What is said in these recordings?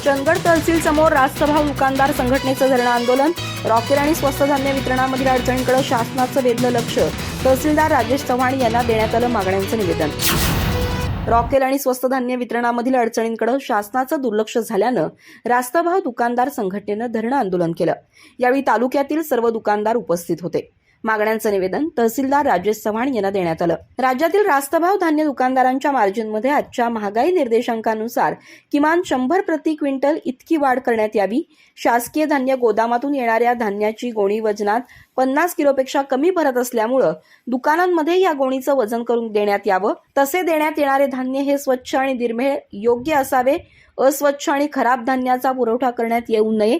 चंदगड तहसील समोर रास्तभाव दुकानदार संघटनेचं धरणं आंदोलन. रॉकेल आणि स्वस्त धान्य वितरणामधील अडचणींकडे शासनाचं वेधलं लक्ष. तहसीलदार राजेश चव्हाण यांना देण्यात आलं मागण्यांचं निवेदन. रॉकेल आणि स्वस्त धान्य वितरणामधील अडचणींकडे शासनाचं दुर्लक्ष झाल्यानं रास्तभाव दुकानदार संघटनेनं धरणं आंदोलन केलं. यावेळी तालुक्यातील सर्व दुकानदार उपस्थित होते. मागण्यांचं निवेदन तहसीलदार राजेश चव्हाण यांना देण्यात आलं. राज्यातील रास्तभाव धान्य दुकानदारांच्या मार्जिनमध्ये आजच्या महागाई निर्देशांकानुसार किमान 100 प्रति क्विंटल इतकी वाढ करण्यात यावी. शासकीय धान्य गोदामातून येणाऱ्या धान्याची गोणी वजनात 50 किलोपेक्षा कमी भरत असल्यामुळे दुकानांमध्ये या गोणीचं वजन करून देण्यात यावं. तसे देण्यात येणारे धान्य हे स्वच्छ आणि निर्मेळ योग्य असावे. अस्वच्छ आणि खराब धान्याचा पुरवठा करण्यात येऊ नये.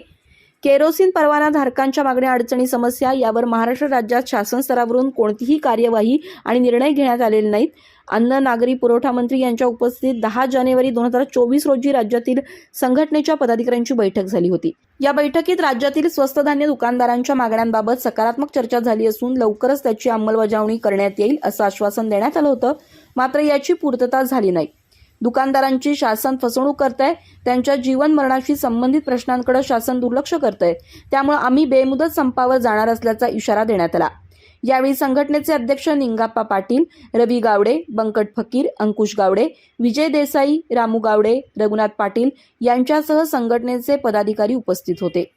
केरोसिन परवाना धारकांच्या मागण्या अडचणी समस्या यावर महाराष्ट्र राज्यात शासन स्तरावरून कोणतीही कार्यवाही आणि निर्णय घेण्यात आलेले नाहीत. अन्न नागरी पुरवठा मंत्री यांच्या उपस्थितीत 10 जानेवारी 2024 रोजी राज्यातील संघटनेच्या पदाधिकाऱ्यांची बैठक झाली होती. या बैठकीत राज्यातील स्वस्त धान्य दुकानदारांच्या मागण्यांबाबत सकारात्मक चर्चा झाली असून लवकरच त्याची अंमलबजावणी करण्यात येईल असं आश्वासन देण्यात आलं होतं. मात्र याची पूर्तता झाली नाही. दुकानदारांची शासन फसवणूक करतंय. त्यांच्या जीवन मरणाशी संबंधित प्रश्नांकडे शासन दुर्लक्ष करतंय. त्यामुळे आम्ही बेमुदत संपावर जाणार असल्याचा इशारा देण्यात आला. यावेळी संघटनेचे अध्यक्ष निंगाप्पा पाटील, रवी गावडे, बंकट फकीर, अंकुश गावडे, विजय देसाई, रामू गावडे, रघुनाथ पाटील यांच्यासह संघटनेचे पदाधिकारी उपस्थित होते.